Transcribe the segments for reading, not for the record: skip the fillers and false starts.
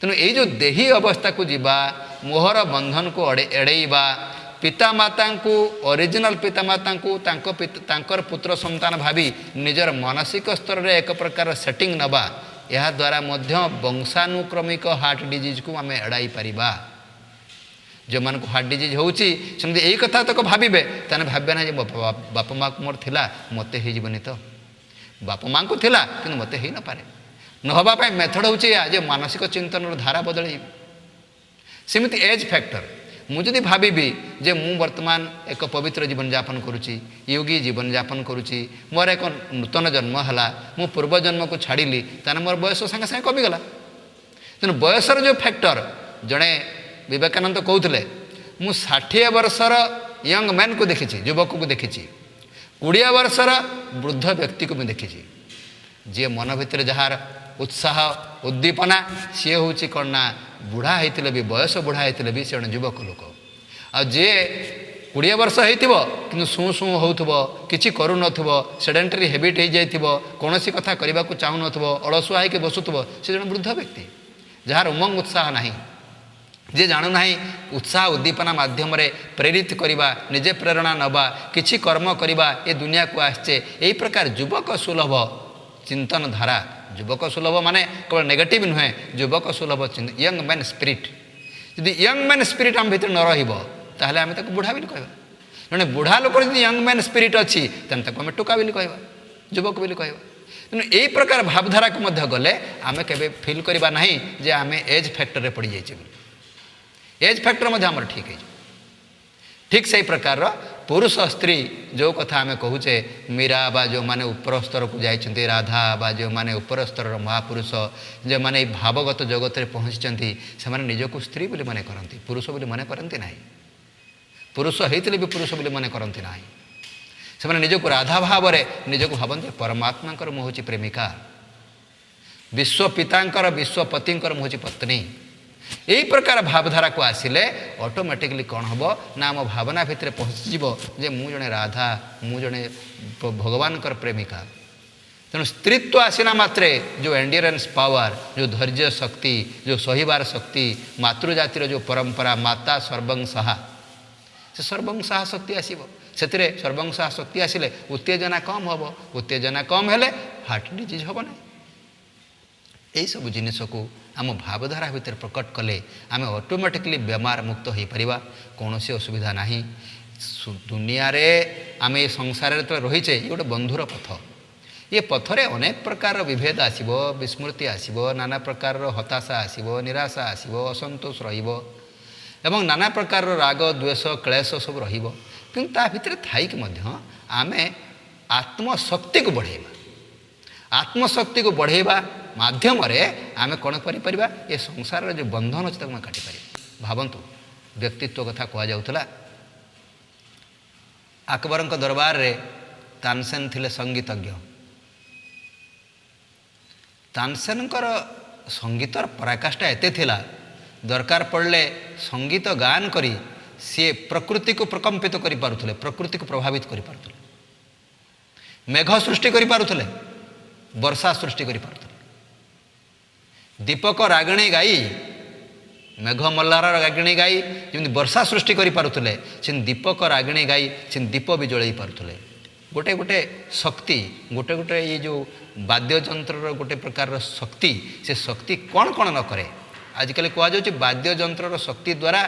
तेणु ये जो देही अवस्था को जीवा मोहर बंधन को एड़ेबा पितामाता को ओरिजिनल पितामाता को तांकर पुत्र संतान भावी निजर मानसिक स्तर में एक प्रकार सेटिंग नबा यह द्वारा मध्य वंशानुक्रमिक हार्ट डिजीज को आम एड़ाई पारिबा। जो मान को हार्ट डिजीज होची सेमती यही कथा तक भावे ताने भावे ना बापा माँ को मोर थिला मते हो जीवनी तो बापा माँ को थिला कि मते हो न पारे नहबा मेथड हूँ जे मानसिक चिंतन धारा बदल सेमती एज फैक्टर मुझे भावी जे मु वर्तमान एक पवित्र जीवन यापन करुच्ची योगी जीवन यापन करुच्ची मोर एक नूतन जन्म है मु पूर्व जन्म को छाड़ी ताने मोर बयस सागे सागे कमिगला। तेणु बयसर जो फैक्टर जड़े विवेकानंद कहते मु 60 वर्षर यंग मैन को देखी युवक को देखी 20 वर्षर वृद्ध व्यक्ति को भी देखी जी मन भितर जार उत्साह उद्दीपना सी हूँ कौन ना बुढ़ा होते भी बयस बुढ़ा होते भी सी युवक लोक आ जे 20 वर्ष हो शू शू हो कि करून सेडेंटरी हेबिट हो जाइए कौन सी कथा करने को चाहून अलसुआ होकर बसुव से जन वृद्ध व्यक्ति जार उमंग उत्साह ना जे जानू ना उत्साह उद्दीपना माध्यम प्रेरित करवा निजे प्रेरणा नवा किछि कर्म करवा ये दुनिया को आसचे यही प्रकार युवक सुलभ चिंतन धारा युवक सुलभ माने केवल नेगेटिव नुहे युवक सुलभ यंग मैन स्पिरिट यदि यंग मैन स्पिरिट आम भीतर न रहा आम बुढ़ा भी कहवा जड़े बुढ़ा लोक यंग मैन स्पिरिट अच्छी आम टोका भी कहवा युवक भी कहवा। तेणु यही प्रकार भावधारा को गले आम के फिल करवा ना जे आम एज फैक्टर में पड़ जाइए एज फैक्टर आम ठीक है ठीक से प्रकार पुरुष स्त्री जो कथा आम कहूचे मीरा बा जो माने ऊपर स्तर को जाइछन्ति राधा बा जो माने ऊपर स्तर महापुरुष जो माने भावगत जगत में पहुँची से निजक स्त्री बोली माने करती पुरुष बोली माने करती ना पुरुष होते भी पुरुष बोली माने करती ना से निजक राधा भाव निजक भावती परमात्मा मुँ हूँ प्रेमिका विश्व पितांकर विश्वपति मुँ हूँ पत्नी यही प्रकार भावधारा को आसिले ऑटोमेटिकली कौन हम ना आम भावना भितर पहुँचीज जे मु जड़े राधा मु जड़े भगवान प्रेमिका। तेणु स्त्रीत्व आसला मात्रे जो एंड्योरेंस पावर जो धैर्य शक्ति जो सहिबार शक्ति मातृजातिर जो परंपरा माता सर्वंसाहा से सर्वंसाहा शक्ति आसब से सर्वंसाहा शक्ति आसिले उत्तेजना कम हम उत्तेजना कम हेले हार्ट डिजीज हम ना यही सब जिनिस को आम भावधारा भितर प्रकट कले आम ऑटोमेटिकली बेमार मुक्त हो पारिबा कौन सी असुविधा ना दुनिया रे आम ये संसार रहीचे ये गोटे बंधुर पथ ये पथरे अनेक प्रकार विभेद आसब विस्मृति आसब नाना प्रकार हताशा आसब निराशा आसब असंतोष एवं नाना प्रकार राग द्वेष क्लेश सब किंतु ता भितर थाइक आम आत्मशक्ति को बढ़ेबा आत्मशक्ति को बढ़ेबा माध्यम आम कौन कर ये संसार जो बंधन अच्छे मैं काटी पार भावतु व्यक्तित्व कथा कहला अकबर दरबार रे तानसेन थिले संगीतज्ञ तानसेन संगीतर पराकाष्ठा एते थिला दरकार पड़ले संगीत गान करी सी प्रकृति को प्रकम्पित करि पारुथले प्रकृति को प्रभावित करि पारुथले मेघ सृष्टि करि पारुथले वर्षा सृष्टि करि पारुथले दीपक रागिणी गाई मेघ मल्लार रागिणी गाई जमी वर्षा सृष्टि करि पारुथले से दीपक रागिणी गाई से दीप भी जलई पारुथले गोटे गोटे शक्ति गोटे गोटे ये जो वाद्ययंत्र गोटे प्रकार शक्ति से शक्ति कौन कौन न करे आजिकल कहुच्छे वाद्ययंत्र शक्ति द्वारा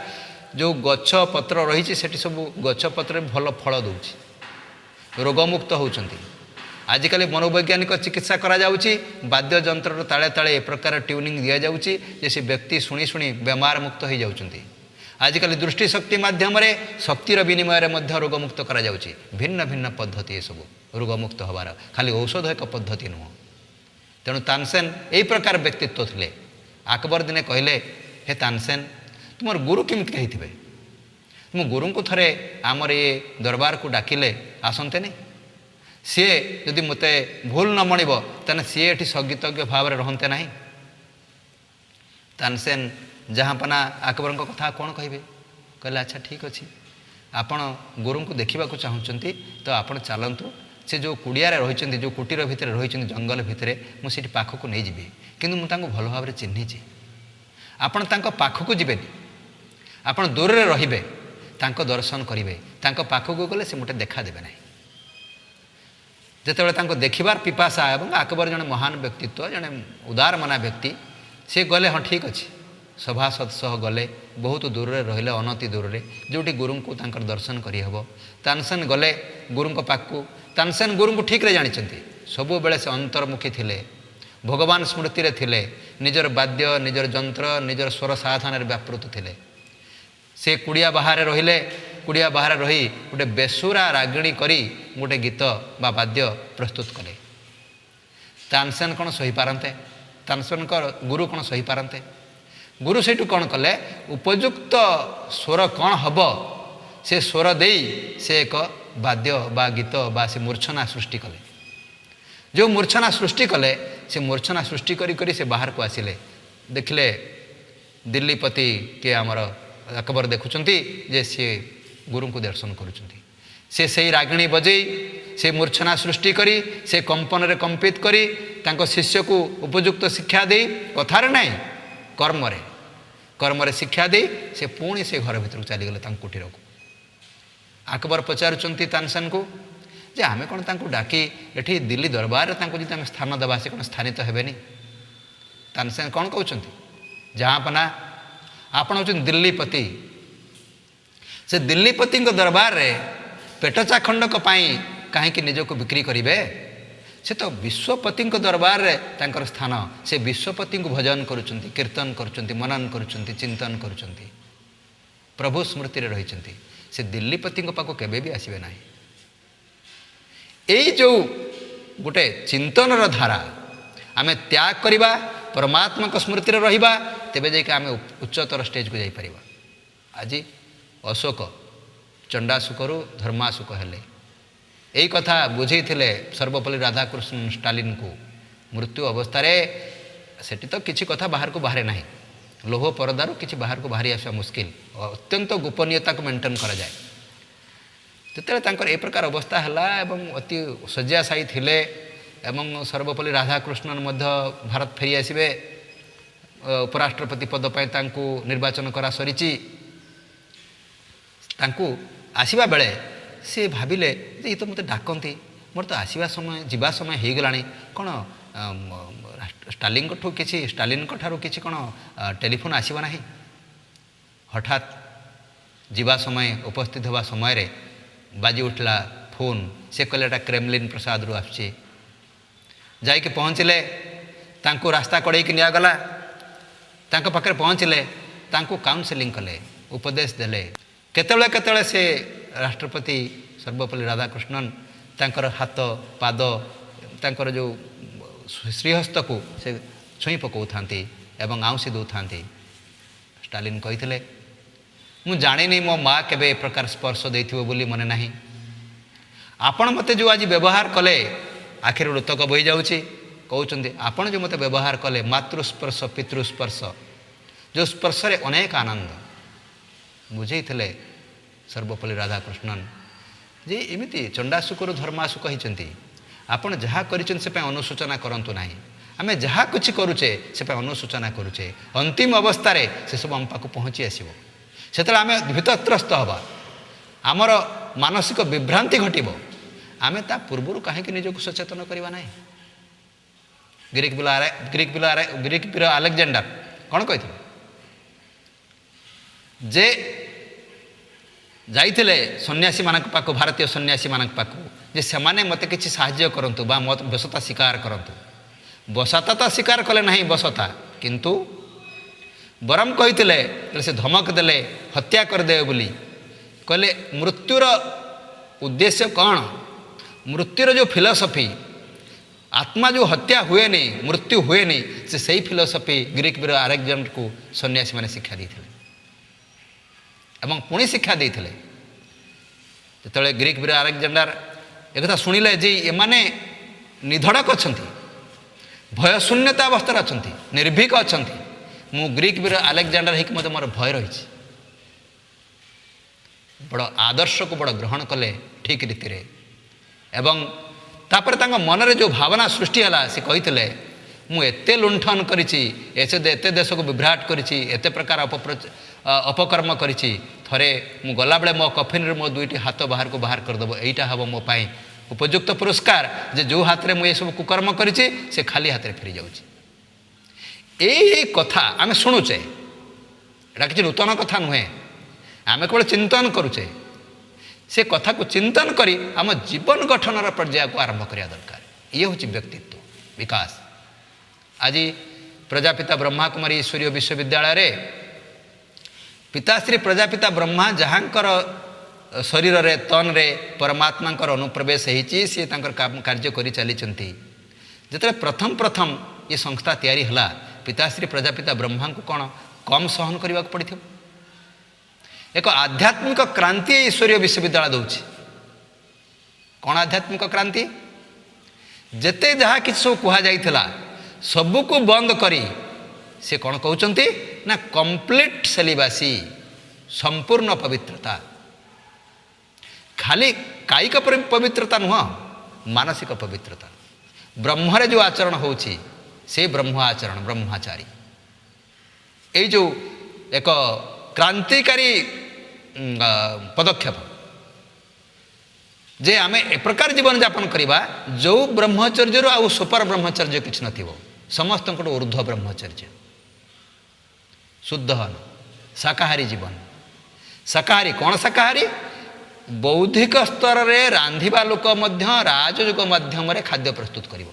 जो गछ पत्र रही सब गछ पत्र भल फल दूसरी रोगमुक्त होती आजिकल मनोवैज्ञानिक चिकित्सा करा जाउची वाद्ययंत्र ताले ताले ए प्रकार ट्यूनिंग दिया जाउची जैसे व्यक्ति शुणी शुणी बेमार मुक्त हो जाउचंती आजिकल दृष्टि शक्ति माध्यम शक्तिर विनिमय मध्य रोगमुक्त करा जाउची भिन्न भिन्न पद्धति ये सब रोगमुक्त होबार खाली औषध एक पद्धति नुह तेणु तानसेन यही प्रकार व्यक्तित्व थिले अकबर दिने कहले हे तानसेन तुम गुरु केमती होते तुम गुरु को थरे आमर ये दरबार को डाकिले आसते नहीं सी जदि मत भूल न मणिब तेना सी ये संगीतज्ञ भाव में रहते ना तानसेन जहाँपना अकबर कथा कौन कहे कहले अच्छा ठीक अच्छे आपण गुरु को देखा चाहते तो आप चलतु से जो कुड़िया रही जो कुटीर भितर रही जंगल भितर मुझे पाखक नहीं जी कि भल भाव चिन्हिची ଆପଣ ତାଙ୍କ ପାଖକୁ ଯିବେନି, ଆପଣ ଦୂରରେ ରହିବେ, ତାଙ୍କ ଦର୍ଶନ କରିବେ। ତାଙ୍କ ପାଖକୁ ଗଲେ ସେ ମୋଟେ ଦେଖାଦେବେ ନାହିଁ। ଯେତେବେଳେ ତାଙ୍କୁ ଦେଖିବାର ପିପାସା, ଏବଂ ଆକବର ଜଣେ ମହାନ ବ୍ୟକ୍ତିତ୍ୱ, ଜଣେ ଉଦାରମନା ବ୍ୟକ୍ତି, ସେ ଗଲେ, ହଁ ଠିକ୍ ଅଛି, ସଭାସଦ ସହ ଗଲେ, ବହୁତ ଦୂରରେ ରହିଲେ, ଅନତି ଦୂରରେ, ଯେଉଁଠି ଗୁରୁଙ୍କୁ ତାଙ୍କର ଦର୍ଶନ କରିହେବ। ତାନସେନ ଗଲେ ଗୁରୁଙ୍କ ପାଖକୁ। ତାନସେନ ଗୁରୁଙ୍କୁ ଠିକ୍ରେ ଜାଣିଛନ୍ତି, ସବୁବେଳେ ସେ ଅନ୍ତର୍ମୁଖୀ ଥିଲେ, ଭଗବାନ ସ୍ମୃତିରେ ଥିଲେ, ନିଜର ବାଦ୍ୟ, ନିଜର ଯନ୍ତ୍ର, ନିଜର ସ୍ୱର ସାଧନାରେ ବ୍ୟାପୃତ ଥିଲେ। ସେ କୁଡ଼ିଆ ବାହାରେ ରହିଲେ, କୁଡ଼ିଆ ବାହାରେ ରହି ଗୋଟେ ବେସୁରା ରାଗିଣୀ କରି ଗୋଟେ ଗୀତ ବା ବାଦ୍ୟ ପ୍ରସ୍ତୁତ କଲେ। ତାନସେନ କ'ଣ ସହିପାରନ୍ତେ? ତାନସେନଙ୍କ ଗୁରୁ କ'ଣ ସହିପାରନ୍ତେ? ଗୁରୁ ସେଇଠୁ କ'ଣ କଲେ, ଉପଯୁକ୍ତ ସ୍ୱର କ'ଣ ହେବ ସେ ସ୍ୱର ଦେଇ ସେ ଏକ ବାଦ୍ୟ ବା ଗୀତ ବା ସେ ମୂର୍ଚ୍ଛନା ସୃଷ୍ଟି କଲେ। ଯେଉଁ ମୂର୍ଚ୍ଛନା ସୃଷ୍ଟି କଲେ, ସେ ମୂର୍ଚ୍ଛନା ସୃଷ୍ଟି କରି କରି ସେ ବାହାରକୁ ଆସିଲେ। ଦେଖିଲେ ଦିଲ୍ଲୀପତି କିଏ ଆମର ଆକବର ଦେଖୁଛନ୍ତି ଯେ ସିଏ ଗୁରୁଙ୍କୁ ଦର୍ଶନ କରୁଛନ୍ତି। ସେ ସେଇ ରାଗିଣୀ ବଜେଇ, ସେ ମୂର୍ଚ୍ଛନା ସୃଷ୍ଟି କରି, ସେ କମ୍ପନରେ କମ୍ପିତ କରି ତାଙ୍କ ଶିଷ୍ୟକୁ ଉପଯୁକ୍ତ ଶିକ୍ଷା ଦେଇ, କଥାରେ ନାହିଁ କର୍ମରେ ଶିକ୍ଷା ଦେଇ ସେ ପୁଣି ସେ ଘର ଭିତରକୁ ଚାଲିଗଲେ, ତାଙ୍କ କୁଟୀରକୁ। ଆକବର ପଚାରୁଛନ୍ତି ତାନସେନକୁ ଯେ ଆମେ କ'ଣ ତାଙ୍କୁ ଡାକି ଏଠି ଦିଲ୍ଲୀ ଦରବାରରେ ତାଙ୍କୁ ଯଦି ଆମେ ସ୍ଥାନ ଦେବା, ସେ କ'ଣ ସ୍ଥାନିତ ହେବେନି? ତାନସେନ କ'ଣ କହୁଛନ୍ତି, ଜାହାଁପନା, ଆପଣ ହେଉଛନ୍ତି ଦିଲ୍ଲୀପତି। ସେ ଦିଲ୍ଲୀପତିଙ୍କ ଦରବାରରେ ପେଟ ଚାଖଣ୍ଡକ ପାଇଁ କାହିଁକି ନିଜକୁ ବିକ୍ରି କରିବେ? ସେ ତ ବିଶ୍ୱପତିଙ୍କ ଦରବାରରେ ତାଙ୍କର ସ୍ଥାନ। ସେ ବିଶ୍ୱପତିଙ୍କୁ ଭଜନ କରୁଛନ୍ତି, କୀର୍ତ୍ତନ କରୁଛନ୍ତି, ମନନ କରୁଛନ୍ତି, ଚିନ୍ତନ କରୁଛନ୍ତି, ପ୍ରଭୁ ସ୍ମୃତିରେ ରହିଛନ୍ତି। ସେ ଦିଲ୍ଲୀପତିଙ୍କ ପାଖକୁ କେବେ ବି ଆସିବେ ନାହିଁ। ଏଇ ଯେଉଁ ଗୋଟେ ଚିନ୍ତନର ଧାରା ଆମେ ତ୍ୟାଗ କରିବା, ପରମାତ୍ମାଙ୍କ ସ୍ମୃତିରେ ରହିବା, ତେବେ ଯାଇକି ଆମେ ଉଚ୍ଚତର ଷ୍ଟେଜକୁ ଯାଇପାରିବା। ଆଜି ଅଶୋକ ଚଣ୍ଡାଶୋକରୁ ଧର୍ମାଶୋକ ହେଲେ। ଏଇ କଥା ବୁଝେଇଥିଲେ ସର୍ବପଲ୍ଲୀ ରାଧାକୃଷ୍ଣ ଷ୍ଟାଲିନଙ୍କୁ। ମୃତ୍ୟୁ ଅବସ୍ଥାରେ ସେଠି ତ କିଛି କଥା ବାହାରକୁ ବାହାରେ ନାହିଁ, ଲୋହ ପରଦାରୁ କିଛି ବାହାରକୁ ବାହାରି ଆସିବା ମୁସ୍କିଲ, ଅତ୍ୟନ୍ତ ଗୋପନୀୟତାକୁ ମେଣ୍ଟେନ୍ କରାଯାଏ। ଯେତେବେଳେ ତାଙ୍କର ଏ ପ୍ରକାର ଅବସ୍ଥା ହେଲା ଏବଂ ଅତି ଶଯ୍ୟାଶାୟୀ ଥିଲେ, ଏବଂ ସର୍ବପଲ୍ଲୀ ରାଧାକୃଷ୍ଣନ ମଧ୍ୟ ଭାରତ ଫେରି ଆସିବେ, ଉପରାଷ୍ଟ୍ରପତି ପଦ ପାଇଁ ତାଙ୍କୁ ନିର୍ବାଚନ କରା ସରିଛି। ତାଙ୍କୁ ଆସିବା ବେଳେ ସେ ଭାବିଲେ ଯେ ଇଏ ତ ମୋତେ ଡାକନ୍ତି, ମୋର ତ ଆସିବା ସମୟ, ଯିବା ସମୟ ହେଇଗଲାଣି, କ'ଣ ଷ୍ଟାଲିନଙ୍କ ଠାରୁ କିଛି କ'ଣ ଟେଲିଫୋନ୍ ଆସିବ ନାହିଁ? ହଠାତ୍ ଯିବା ସମୟ, ଉପସ୍ଥିତ ହେବା ସମୟରେ ବାଜି ଉଠିଲା ଫୋନ୍। ସେ କହିଲେ ଏଇଟା କ୍ରେମଲିନ୍ ପ୍ରସାଦରୁ ଆସୁଛି। ଯାଇକି ପହଞ୍ଚିଲେ, ତାଙ୍କୁ ରାସ୍ତା କଡ଼େଇକି ନିଆଗଲା, ତାଙ୍କ ପାଖରେ ପହଞ୍ଚିଲେ, ତାଙ୍କୁ କାଉନସେଲିଂ କଲେ, ଉପଦେଶ ଦେଲେ। କେତେବେଳେ ସେ ରାଷ୍ଟ୍ରପତି ସର୍ବପଲ୍ଲୀ ରାଧାକୃଷ୍ଣନ ତାଙ୍କର ହାତ ପାଦ, ତାଙ୍କର ଯେଉଁ ଶ୍ରୀହସ୍ତକୁ ସେ ଛୁଇଁ ପକାଉଥାନ୍ତି ଏବଂ ଆଉଁସି ଦେଉଥାନ୍ତି। ଷ୍ଟାଲିନ କହିଥିଲେ, ମୁଁ ଜାଣିନି ମୋ ମା କେବେ ଏ ପ୍ରକାର ସ୍ପର୍ଶ ଦେଇଥିବ ବୋଲି ମନେ ନାହିଁ। ଆପଣ ମୋତେ ଯେଉଁ ଆଜି ବ୍ୟବହାର କଲେ, ଆଖିରୁ ଲୁତକ ବୋହିଯାଉଛି। କହୁଛନ୍ତି ଆପଣ ଯେଉଁ ମୋତେ ବ୍ୟବହାର କଲେ, ମାତୃସ୍ପର୍ଶ ପିତୃସ୍ପର୍ଶ, ଯେଉଁ ସ୍ପର୍ଶରେ ଅନେକ ଆନନ୍ଦ। ବୁଝେଇଥିଲେ ସର୍ବପଲ୍ଲୀ ରାଧାକୃଷ୍ଣନ ଯେ ଏମିତି ଚଣ୍ଡାଶୋକରୁ ଧର୍ମାଶୋକ ହେଇଛନ୍ତି, ଆପଣ ଯାହା କରିଛନ୍ତି ସେ ପାଇଁ ଅନୁଶୋଚନା କରନ୍ତୁ ନାହିଁ। ଆମେ ଯାହା କିଛି କରୁଛେ ସେ ପାଇଁ ଅନୁଶୋଚନା କରୁଛେ, ଅନ୍ତିମ ଅବସ୍ଥାରେ ସେସବୁ ଆମ ପାଖକୁ ପହଞ୍ଚି ଆସିବ। ସେତେବେଳେ ଆମେ ଭୀତତ୍ରସ୍ତ ହେବା, ଆମର ମାନସିକ ବିଭ୍ରାନ୍ତି ଘଟିବ। ଆମେ ତା ପୂର୍ବରୁ କାହିଁକି ନିଜକୁ ସଚେତନ କରିବା ନାହିଁ? ଗ୍ରୀକ୍ ବୀର ଆଲେକ୍ଜାଣ୍ଡାର କ'ଣ କହିଥିଲେ? ଯେ ଯାଇଥିଲେ ସନ୍ନ୍ୟାସୀମାନଙ୍କ ପାଖକୁ, ଭାରତୀୟ ସନ୍ନ୍ୟାସୀମାନଙ୍କ ପାଖକୁ, ଯେ ସେମାନେ ମୋତେ କିଛି ସାହାଯ୍ୟ କରନ୍ତୁ ବା ମୋ ବଶତା ସ୍ୱୀକାର କରନ୍ତୁ। ବଶତା ତ ସ୍ୱୀକାର କଲେ ନାହିଁ ବଶତା, କିନ୍ତୁ ବରଂ କହିଥିଲେ, ସେ ଧମକ ଦେଲେ ହତ୍ୟା କରିଦେବେ ବୋଲି। କହିଲେ ମୃତ୍ୟୁର ଉଦ୍ଦେଶ୍ୟ କ'ଣ? ମୃତ୍ୟୁର ଯେଉଁ ଫିଲୋସଫି, ଆତ୍ମା ଯେଉଁ ହତ୍ୟା ହୁଏନି, ମୃତ୍ୟୁ ହୁଏନି, ସେ ସେଇ ଫିଲୋସଫି ଗ୍ରୀକ୍ ବୀର ଆଲେକ୍ଜାଣ୍ଡାରକୁ ସନ୍ନ୍ୟାସୀମାନେ ଶିକ୍ଷା ଦେଇଥିଲେ ଏବଂ ପୁଣି ଶିକ୍ଷା ଦେଇଥିଲେ। ଯେତେବେଳେ ଗ୍ରୀକ୍ ବୀର ଆଲେକ୍ଜାଣ୍ଡାର ଏକଥା ଶୁଣିଲେ ଯେ ଏମାନେ ନିଧଡ଼କ ଅଛନ୍ତି, ଭୟଶୂନ୍ୟତା ଅବସ୍ଥାରେ ଅଛନ୍ତି, ନିର୍ଭୀକ ଅଛନ୍ତି, ମୁଁ ଗ୍ରୀକ୍ ବୀର ଆଲେକ୍ଜାଣ୍ଡାର ହେଇକି ମୋତେ ମୋର ଭୟ ରହିଛି, ବଡ଼ ଆଦର୍ଶକୁ ବଡ଼ ଗ୍ରହଣ କଲେ ଠିକ୍ ରୀତିରେ। ଏବଂ ତାପରେ ତାଙ୍କ ମନରେ ଯେଉଁ ଭାବନା ସୃଷ୍ଟି ହେଲା, ସେ କହିଥିଲେ ମୁଁ ଏତେ ଲୁଣ୍ଠନ କରିଛି, ଏତେ ଦେଶକୁ ବିଭ୍ରାଟ କରିଛି, ଏତେ ପ୍ରକାର ଅପକର୍ମ କରିଛି, ଥରେ ମୁଁ ଗଲାବେଳେ ମୋ କଫିନରେ ମୋ ଦୁଇଟି ହାତ ବାହାରକୁ ବାହାର କରିଦେବ, ଏଇଟା ହେବ ମୋ ପାଇଁ ଉପଯୁକ୍ତ ପୁରସ୍କାର ଯେ ଯେଉଁ ହାତରେ ମୁଁ ଏସବୁ କୁକର୍ମ କରିଛି ସେ ଖାଲି ହାତରେ ଫେରିଯାଉଛି। ଏଇ କଥା ଆମେ ଶୁଣୁଛେ, ଏଇଟା କିଛି ନୂତନ କଥା ନୁହେଁ, ଆମେ କେବଳ ଚିନ୍ତନ କରୁଛେ। ସେ କଥାକୁ ଚିନ୍ତନ କରି ଆମ ଜୀବନ ଗଠନର ପର୍ଯ୍ୟାୟକୁ ଆରମ୍ଭ କରିବା ଦରକାର। ଇଏ ହେଉଛି ବ୍ୟକ୍ତିତ୍ୱ ବିକାଶ। ଆଜି ପ୍ରଜାପିତା ବ୍ରହ୍ମାକୁମାରୀ ଈଶ୍ୱରୀୟ ବିଶ୍ୱବିଦ୍ୟାଳୟରେ ପିତାଶ୍ରୀ ପ୍ରଜାପିତା ବ୍ରହ୍ମା ଯାହାଙ୍କର ଶରୀରରେ ତନରେ ପରମାତ୍ମାଙ୍କର ଅନୁପ୍ରବେଶ ହେଇଛି, ସିଏ ତାଙ୍କର କାର୍ଯ୍ୟ କରି ଚାଲିଛନ୍ତି। ଯେତେବେଳେ ପ୍ରଥମ ଏ ସଂସ୍ଥା ତିଆରି ହେଲା, ପିତାଶ୍ରୀ ପ୍ରଜାପିତା ବ୍ରହ୍ମାଙ୍କୁ କ'ଣ କମ୍ ସହନ କରିବାକୁ ପଡ଼ିଥିବ? ଏକ ଆଧ୍ୟାତ୍ମିକ କ୍ରାନ୍ତି ଈଶ୍ୱରୀୟ ବିଶ୍ୱବିଦ୍ୟାଳୟ ଦେଉଛି। କ'ଣ ଆଧ୍ୟାତ୍ମିକ କ୍ରାନ୍ତି? ଯେତେ ଯାହା କିଛି ସବୁ କୁହାଯାଇଥିଲା ସବୁକୁ ବନ୍ଦ କରି ସେ କ'ଣ କହୁଛନ୍ତି ନା କମ୍ପ୍ଲିଟ୍ ସେଲିବାସି, ସମ୍ପୂର୍ଣ୍ଣ ପବିତ୍ରତା। ଖାଲି କାୟିକ ପବିତ୍ରତା ନୁହଁ, ମାନସିକ ପବିତ୍ରତା। ବ୍ରହ୍ମରେ ଯେଉଁ ଆଚରଣ ହେଉଛି ସେ ବ୍ରହ୍ମ ଆଚରଣ, ବ୍ରହ୍ମଚାରୀ। ଏଇ ଯେଉଁ ଏକ କ୍ରାନ୍ତିକାରୀ ପଦକ୍ଷେପ ଯେ ଆମେ ଏ ପ୍ରକାର ଜୀବନଯାପନ କରିବା ଯେଉଁ ବ୍ରହ୍ମଚର୍ଯ୍ୟରୁ ଆଉ ସୁପର ବ୍ରହ୍ମଚର୍ଯ୍ୟ କିଛି ନଥିବ, ସମସ୍ତଙ୍କଠୁ ଊର୍ଦ୍ଧ୍ୱ ବ୍ରହ୍ମଚର୍ଯ୍ୟ, ଶୁଦ୍ଧ ଶାକାହାରୀ ଜୀବନ। ଶାକାହାରୀ କ'ଣ? ଶାକାହାରୀ ବୌଦ୍ଧିକ ସ୍ତରରେ ରାନ୍ଧିବା ଲୋକ ମଧ୍ୟ ରାଜଯୋଗ ମାଧ୍ୟମରେ ଖାଦ୍ୟ ପ୍ରସ୍ତୁତ କରିବ।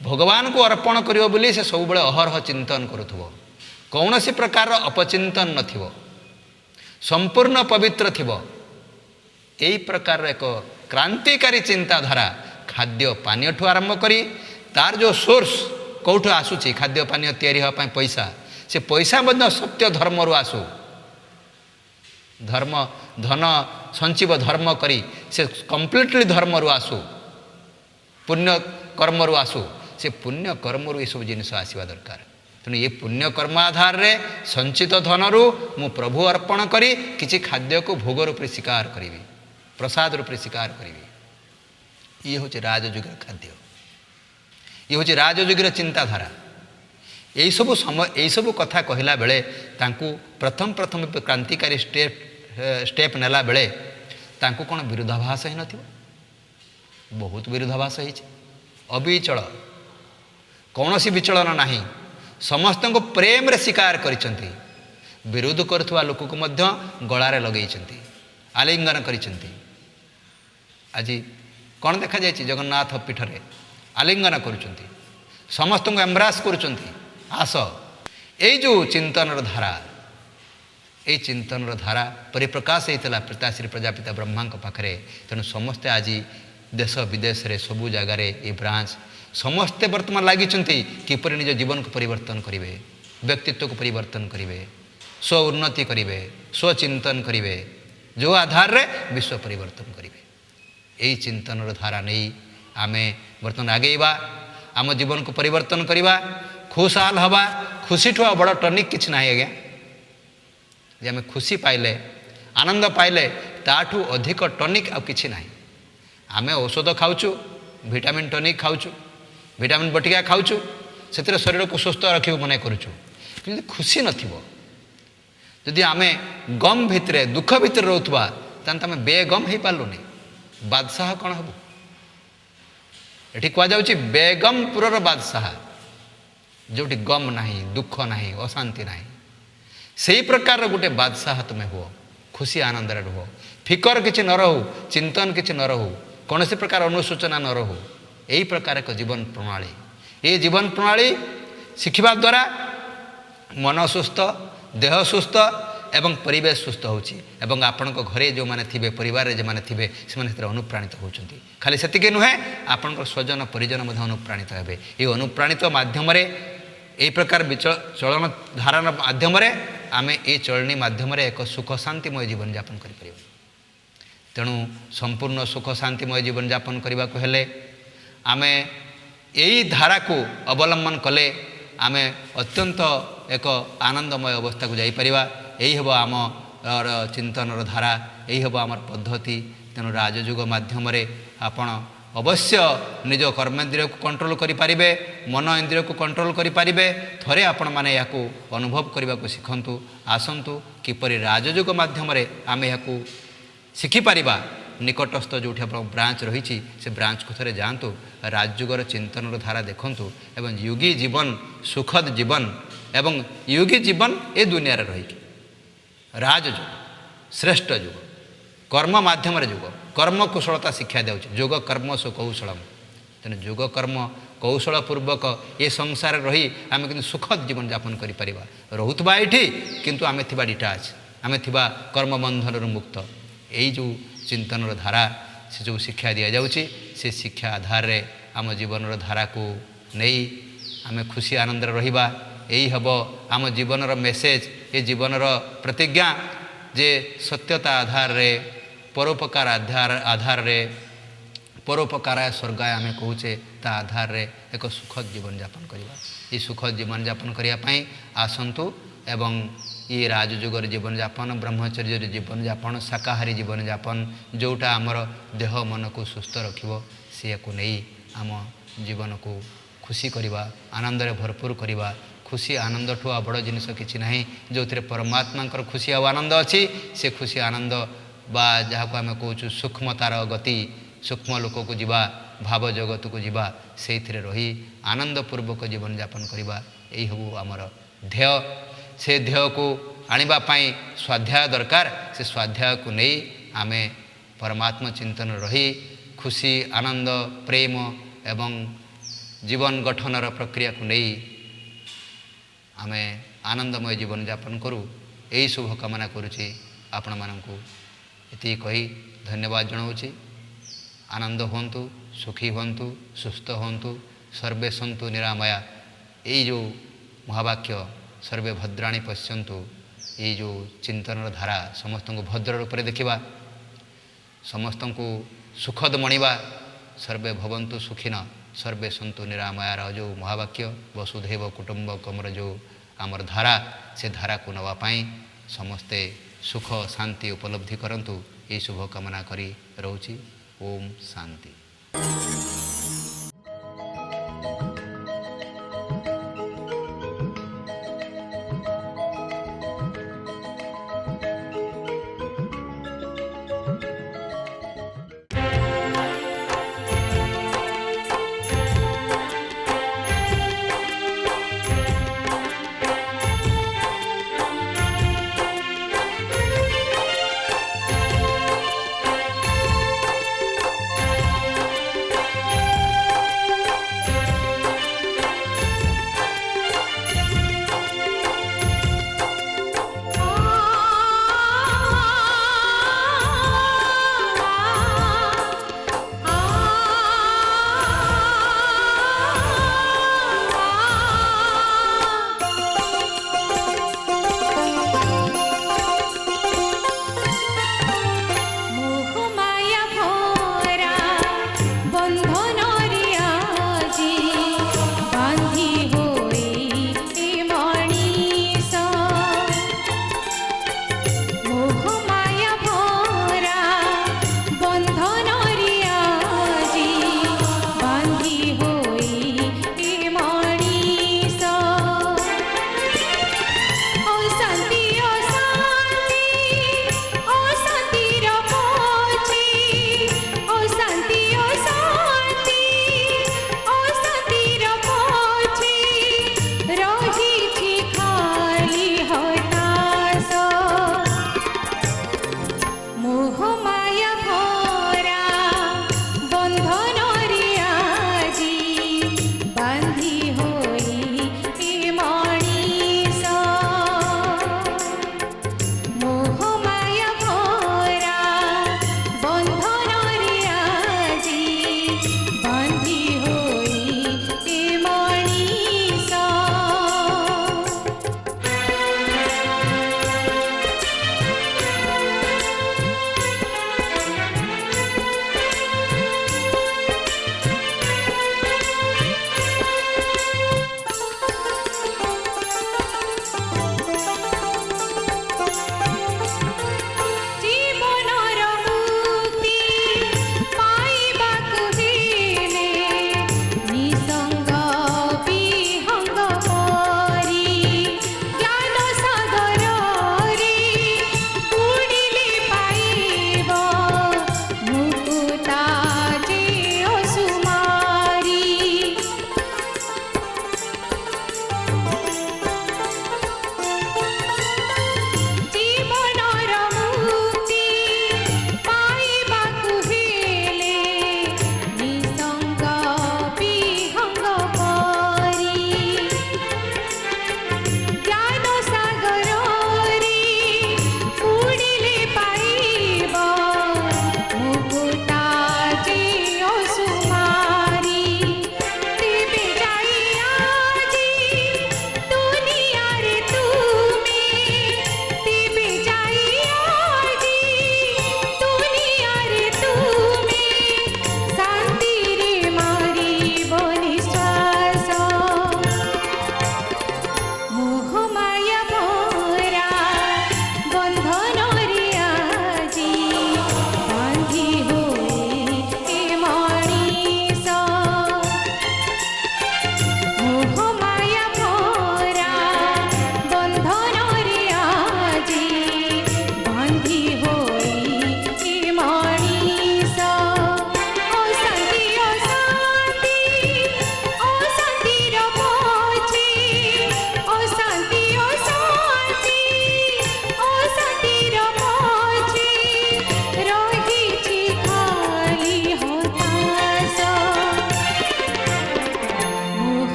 ଭଗବାନଙ୍କୁ ଅର୍ପଣ କରିବ ବୋଲି ସେ ସବୁବେଳେ ଅହରହ ଚିନ୍ତନ କରୁଥିବ, କୌଣସି ପ୍ରକାରର ଅପଚିନ୍ତନ ନଥିବ, ସମ୍ପୂର୍ଣ୍ଣ ପବିତ୍ର ଥିବ। ଏହି ପ୍ରକାରର ଏକ କ୍ରାନ୍ତିକାରୀ ଚିନ୍ତାଧାରା ଖାଦ୍ୟ ପାନୀୟଠୁ ଆରମ୍ଭ କରି ତାର ଯେଉଁ ସୋର୍ସ କେଉଁଠୁ ଆସୁଛି, ଖାଦ୍ୟ ପାନୀୟ ତିଆରି ହେବା ପାଇଁ ପଇସା, ସେ ପଇସା ମଧ୍ୟ ସତ୍ୟ ଧର୍ମରୁ ଆସୁ। ଧର୍ମ ଧନ ସଞ୍ଚିବ ଧର୍ମ କରି ସେ କମ୍ପ୍ଲିଟଲି ଧର୍ମରୁ ଆସୁ, ପୁଣ୍ୟ କର୍ମରୁ ଆସୁ। ସେ ପୁଣ୍ୟ କର୍ମରୁ ଏସବୁ ଜିନିଷ ଆସିବା ଦରକାର। ତେଣୁ ଏ ପୁଣ୍ୟ କର୍ମ ଆଧାରରେ ସଞ୍ଚିତ ଧନରୁ ମୁଁ ପ୍ରଭୁ ଅର୍ପଣ କରି କିଛି ଖାଦ୍ୟକୁ ଭୋଗ ରୂପେ ସ୍ୱୀକାର କରିବି, ପ୍ରସାଦ ରୂପେ ସ୍ୱୀକାର କରିବି। ଇଏ ହେଉଛି ରାଜଯୋଗୀର ଖାଦ୍ୟ, ଇଏ ହେଉଛି ରାଜଯୋଗୀର ଚିନ୍ତାଧାରା। ଏଇସବୁ କଥା କହିଲା ବେଳେ ତାଙ୍କୁ ପ୍ରଥମ କ୍ରାନ୍ତିକାରୀ ଷ୍ଟେପ୍ ନେଲା ବେଳେ ତାଙ୍କୁ କ'ଣ ବିରୋଧାଭାସ ହେଇନଥିବ? ବହୁତ ବିରୋଧାଭାସ ହେଇଛି। ଅବିଚଳ, କୌଣସି ବିଚଳନ ନାହିଁ, ସମସ୍ତଙ୍କୁ ପ୍ରେମରେ ସ୍ୱୀକାର କରିଛନ୍ତି। ବିରୋଧ କରୁଥିବା ଲୋକକୁ ମଧ୍ୟ ଗଳାରେ ଲଗେଇଛନ୍ତି, ଆଲିଙ୍ଗନ କରିଛନ୍ତି। ଆଜି କ'ଣ ଦେଖାଯାଇଛି? ଜଗନ୍ନାଥ ପୀଠରେ ଆଲିଙ୍ଗନ କରୁଛନ୍ତି, ସମସ୍ତଙ୍କୁ ଏମ୍ବ୍ରାସ୍ କରୁଛନ୍ତି, ଆସ। ଏଇ ଯେଉଁ ଚିନ୍ତନର ଧାରା, ଏଇ ଚିନ୍ତନର ଧାରା ପରିପ୍ରକାଶ ହେଇଥିଲା ପିତାଶ୍ରୀ ପ୍ରଜାପିତା ବ୍ରହ୍ମାଙ୍କ ପାଖରେ। ତେଣୁ ସମସ୍ତେ ଆଜି ଦେଶ ବିଦେଶରେ ସବୁ ଜାଗାରେ ଏ ବ୍ରାଞ୍ଚ ସମସ୍ତେ ବର୍ତ୍ତମାନ ଲାଗିଛନ୍ତି କିପରି ନିଜ ଜୀବନକୁ ପରିବର୍ତ୍ତନ କରିବେ, ବ୍ୟକ୍ତିତ୍ୱକୁ ପରିବର୍ତ୍ତନ କରିବେ, ସ୍ୱ ଉନ୍ନତି କରିବେ, ସ୍ୱଚିନ୍ତନ କରିବେ, ଯେଉଁ ଆଧାରରେ ବିଶ୍ୱ ପରିବର୍ତ୍ତନ କରିବେ। ଏହି ଚିନ୍ତନର ଧାରା ନେଇ ଆମେ ବର୍ତ୍ତମାନ ଆଗେଇବା, ଆମ ଜୀବନକୁ ପରିବର୍ତ୍ତନ କରିବା, ଖୁସହାଲ ହେବା। ଖୁସିଠୁ ଆଉ ବଡ଼ ଟନିକ୍ କିଛି ନାହିଁ ଆଜ୍ଞା। ଯେ ଆମେ ଖୁସି ପାଇଲେ, ଆନନ୍ଦ ପାଇଲେ, ତାଠୁ ଅଧିକ ଟନିକ୍ ଆଉ କିଛି ନାହିଁ। ଆମେ ଔଷଧ ଖାଉଛୁ, ଭିଟାମିନ୍ ଟନିକ୍ ଖାଉଛୁ, ଭିଟାମିନ୍ ବଟିକା ଖାଉଛୁ, ସେଥିରେ ଶରୀରକୁ ସୁସ୍ଥ ରଖିବୁ ମନେ କରୁଛୁ, କିନ୍ତୁ ଖୁସି ନଥିବ, ଯଦି ଆମେ ଗମ୍ ଭିତରେ, ଦୁଃଖ ଭିତରେ ରହୁଥିବା, ତାହେଲେ ଆମେ ବେଗମ୍ ହେଇପାରିଲୁନି। ବାଦଶାହ କ'ଣ ହେବ? ଏଠି କୁହାଯାଉଛି ବେଗମପୁରର ବାଦଶାହ, ଯେଉଁଠି ଗମ୍ ନାହିଁ, ଦୁଃଖ ନାହିଁ, ଅଶାନ୍ତି ନାହିଁ। ସେହି ପ୍ରକାରର ଗୋଟେ ବାଦଶାହ ତୁମେ ହୁଅ, ଖୁସି ଆନନ୍ଦରେ ରୁହ, ଫିକର କିଛି ନ ରହୁ, ଚିନ୍ତନ କିଛି ନ ରହୁ, କୌଣସି ପ୍ରକାର ଅନୁଶୋଚନା ନ ରହୁ। ଏହି ପ୍ରକାର ଏକ ଜୀବନ ପ୍ରଣାଳୀ, ଏହି ଜୀବନ ପ୍ରଣାଳୀ ଶିଖିବା ଦ୍ୱାରା ମନ ସୁସ୍ଥ, ଦେହ ସୁସ୍ଥ ଏବଂ ପରିବେଶ ସୁସ୍ଥ ହେଉଛି। ଏବଂ ଆପଣଙ୍କ ଘରେ ଯେଉଁମାନେ ଥିବେ, ପରିବାରରେ ଯେଉଁମାନେ ଥିବେ, ସେମାନେ ସେଥିରେ ଅନୁପ୍ରାଣିତ ହେଉଛନ୍ତି। ଖାଲି ସେତିକି ନୁହେଁ, ଆପଣଙ୍କର ସ୍ୱଜନ ପରିଜନ ମଧ୍ୟ ଅନୁପ୍ରାଣିତ ହେବେ। ଏହି ଅନୁପ୍ରାଣିତ ମାଧ୍ୟମରେ, ଏହି ପ୍ରକାର ଚଳନ ଧାରଣ ମାଧ୍ୟମରେ ଆମେ ଏହି ଚଳଣି ମାଧ୍ୟମରେ ଏକ ସୁଖ ଶାନ୍ତିମୟ ଜୀବନଯାପନ କରିପାରିବା। ତେଣୁ ସମ୍ପୂର୍ଣ୍ଣ ସୁଖ ଶାନ୍ତିମୟ ଜୀବନଯାପନ କରିବାକୁ ହେଲେ ଆମେ ଏହି ଧାରାକୁ ଅବଲମ୍ବନ କଲେ ଆମେ ଅତ୍ୟନ୍ତ ଏକ ଆନନ୍ଦମୟ ଅବସ୍ଥାକୁ ଯାଇପାରିବା। ଏହି ହେବ ଆମର ଚିନ୍ତନର ଧାରା, ଏହି ହେବ ଆମର ପଦ୍ଧତି। ତେଣୁ ରାଜଯୁଗ ମାଧ୍ୟମରେ ଆପଣ अवश्य निज कर्मेन्द्रिय को कंट्रोल करें मन इंद्रिय को कंट्रोल करें थरे आपण मैंने या अनुभव करने को शिखंतु आसतु किपरि राजयोग मध्यम आम या शिखिपर निकटस्थ जो ब्रांच रही से ब्रांच को थे जातु राजयुगर चिंतन धारा देखूँ एवं योगी जीवन सुखद जीवन एवं योगी जीवन ए दुनिया रही राजयुग श्रेष्ठ युग कर्म माध्यम युग कर्म कुशलता शिक्षा दे योग कर्म सुकौशलम तेणु योग कर्म कौशल पूर्वक ये संसार रही आम कि सुखद जीवन यापन कर रोथबा ये किंतु आम थी डिटाच आम थी कर्म बंधन मुक्त यही जो चिंतन धारा से जो शिक्षा दि जाऊँगी से शिक्षा आधार रे आम जीवन धारा को नहीं आम खुशी आनंद रहिबा यही हम आम जीवन मेसेज ये जीवन प्रतिज्ञा जे सत्यता आधार रे परोपकार आधार रे परोपकाराय स्वर्गाय आम कहूचे ता आधार रे एक सुखद जीवन यापन करवा ये सुखद जीवन यापन करने आसतु एवं ये राजयुगर जीवन यापन ब्रह्मचर्य जीवन यापन शाकाहारी जीवन यापन जोटा आमर देह मन को सुस्थ रखिबो सी को नहीं आम जीवन को खुशी करवा आनंद भरपूर करवा खुशी आनंद ठू आ बड़ जिनिस किसी ना जो थे परमात्मा खुशी आनंद अच्छी से खुशी आनंद बा जहाँ को आम कहूँ सूक्ष्मतार गति सूक्ष्म लोक को जीवा भाव जगत को जीवा से रही आनंदपूर्वक जीवन यापन करवा यही हबू आमर ध्येय से ध्येय को आने स्वाध्याय दरकार से स्वाध्याय को नहीं आम परमात्मा चिंतन रही खुशी आनंद प्रेम एवं जीवन गठनर प्रक्रिया को नहीं आम आनंदमय जीवन यापन करूँ यही शुभ कामना करुँची आपण मानू ये कही धन्यवाद जनाऊँगी आनंद हूँ सुखी हूँ सुस्थ हूँ सर्वे सन्तु निरामया यही जो महावाक्य सर्वे भद्राणी पश्यन्तु ये जो चिंतन धारा समस्त को भद्र रूप से देखा समस्त को सुखद मणिबा सर्वे भवन्तु सुखिन सर्वे सन्तु निरामयार जो महावाक्य वसुधैव कुटुम्बकमर जो आमर धारा से धारा को नवापाई समस्ते सुख शांति उपलब्धि करंतु ये शुभ कामना करी रोची ओम शांति।